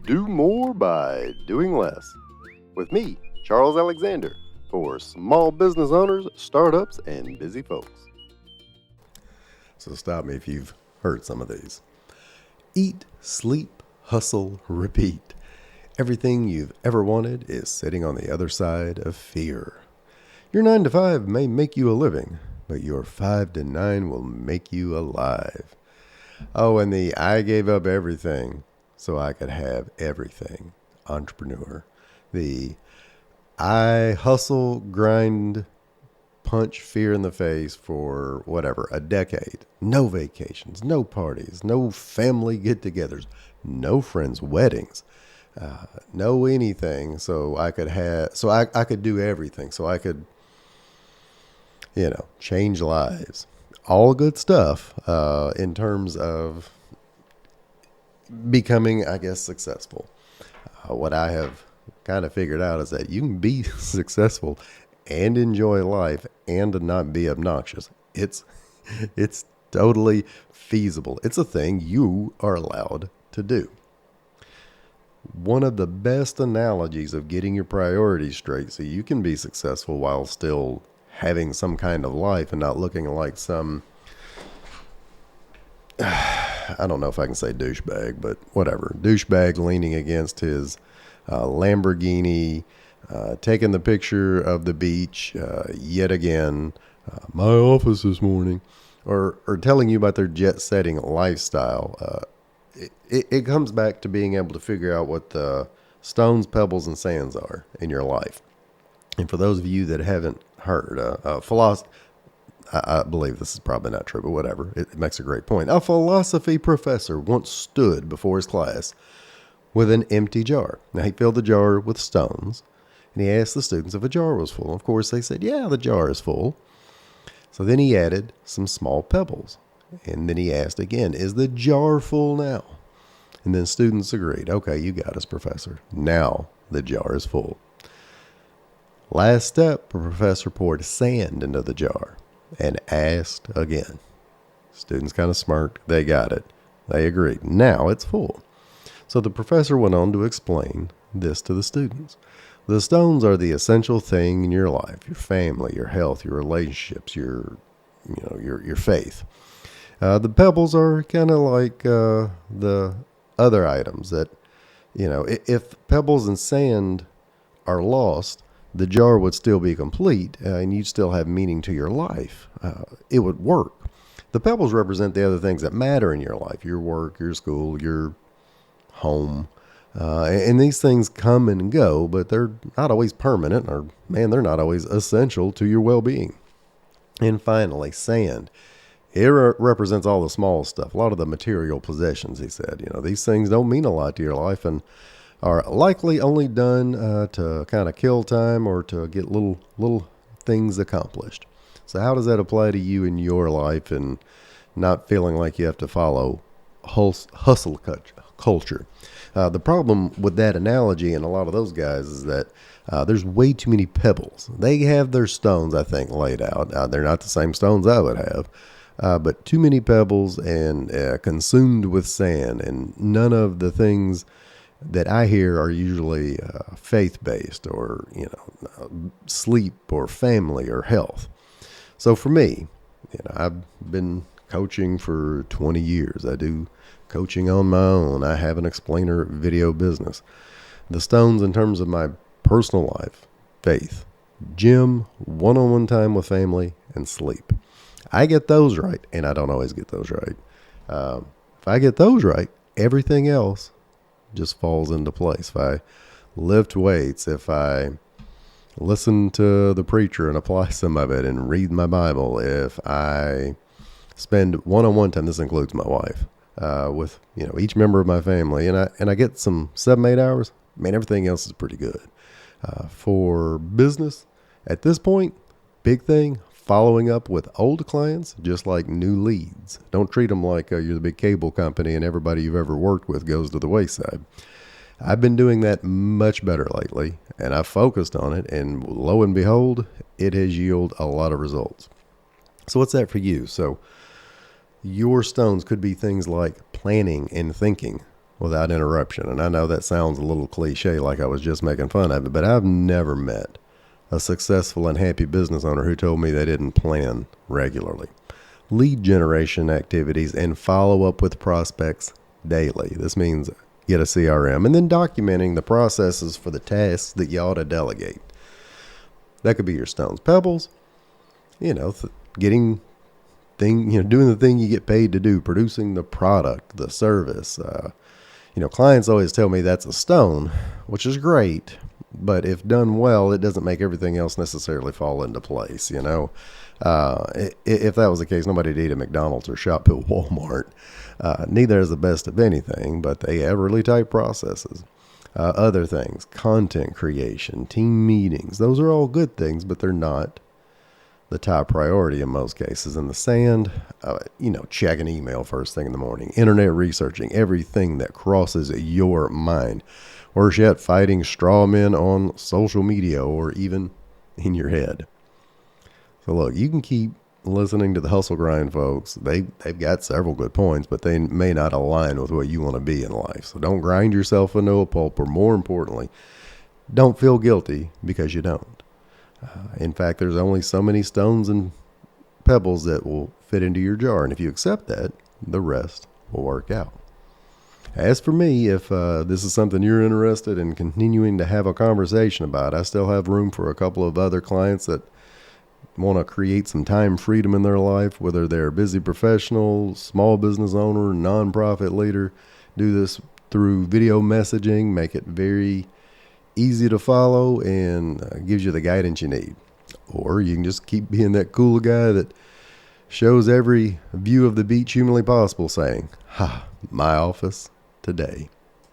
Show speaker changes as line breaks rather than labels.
Do more by doing less. With me, Charles Alexander, for small business owners, startups, and busy folks. So stop me if you've heard some of these. Eat, sleep, hustle, repeat. Everything you've ever wanted is sitting on the other side of fear. Your 9 to 5 may make you a living, but your 5 to 9 will make you alive. Oh, and the I gave up everything so I could have everything entrepreneur. The I hustle, grind, punch fear in the face for whatever, a decade. No vacations, no parties, no family get-togethers, no friends' weddings, no anything. So I could I could do everything. So I could, change lives. All good stuff in terms of becoming, I guess, successful. What I have kind of figured out is that you can be successful and enjoy life and not be obnoxious. It's totally feasible. It's a thing you are allowed to do. One of the best analogies of getting your priorities straight so you can be successful while still having some kind of life and not looking like some, I don't know if I can say douchebag, but whatever. Douchebag leaning against his Lamborghini, taking the picture of the beach yet again, my office this morning, or telling you about their jet-setting lifestyle. It comes back to being able to figure out what the stones, pebbles, and sands are in your life. And for those of you that haven't heard, I believe this is probably not true, but whatever. It makes a great point. A philosophy professor once stood before his class with an empty jar. Now, he filled the jar with stones, and he asked the students if a jar was full. Of course, they said, yeah, the jar is full. So then he added some small pebbles. And then he asked again, is the jar full now? And then students agreed, okay, you got us, professor. Now the jar is full. Last step, the professor poured sand into the jar and asked again. Students kind of smirked. They got it. They agreed. Now it's full. So the professor went on to explain this to the students. The stones are the essential thing in your life, your family, your health, your relationships, your faith. The pebbles are kind of like the other items that, if pebbles and sand are lost, the jar would still be complete and you'd still have meaning to your life. It would work. The pebbles represent the other things that matter in your life, your work, your school, your home. And these things come and go, but they're not always permanent, or they're not always essential to your well-being. And finally, sand. It represents all the small stuff, a lot of the material possessions, he said. These things don't mean a lot to your life and are likely only done to kind of kill time or to get little things accomplished. So how does that apply to you in your life and not feeling like you have to follow hustle culture? The problem with that analogy and a lot of those guys is that there's way too many pebbles. They have their stones, I think, laid out. They're not the same stones I would have. But too many pebbles and consumed with sand, and none of the things that I hear are usually faith-based or, sleep or family or health. So for me, I've been coaching for 20 years. I do coaching on my own. I have an explainer video business. The stones in terms of my personal life, faith, gym, one-on-one time with family, and sleep. I get those right, and I don't always get those right. If I get those right, everything else just falls into place. If I lift weights, if I listen to the preacher and apply some of it and read my Bible, if I spend one-on-one time, this includes my wife, with each member of my family, and I get some 7-8 hours, everything else is pretty good. For business, at this point, big thing, following up with old clients, just like new leads. Don't treat them like you're the big cable company and everybody you've ever worked with goes to the wayside. I've been doing that much better lately, and I've focused on it, and lo and behold, it has yielded a lot of results. So what's that for you? So your stones could be things like planning and thinking. without interruption. And I know that sounds a little cliche, like I was just making fun of it, but I've never met a successful and happy business owner who told me they didn't plan regularly. Lead generation activities and follow up with prospects daily. This means get a CRM and then documenting the processes for the tasks that you ought to delegate. That could be your stones, pebbles, getting doing the thing you get paid to do, producing the product, the service. Clients always tell me that's a stone, which is great, but if done well, it doesn't make everything else necessarily fall into place. If that was the case, nobody'd eat at McDonald's or shop at Walmart. Neither is the best of anything, but they have really tight processes. Other things, content creation, team meetings, those are all good things, but they're not the top priority in most cases. In the sand, check an email first thing in the morning, internet researching everything that crosses your mind. Worse yet, fighting straw men on social media or even in your head. So look, you can keep listening to the hustle grind folks. They've got several good points, but they may not align with what you want to be in life. So don't grind yourself into a pulp, or more importantly, don't feel guilty because you don't. In fact, there's only so many stones and pebbles that will fit into your jar. And if you accept that, the rest will work out. As for me, if this is something you're interested in continuing to have a conversation about, I still have room for a couple of other clients that want to create some time freedom in their life, whether they're a busy professional, small business owner, nonprofit leader. Do this through video messaging, make it very easy to follow, and gives you the guidance you need. Or you can just keep being that cool guy that shows every view of the beach humanly possible, saying, "Ha, my office today."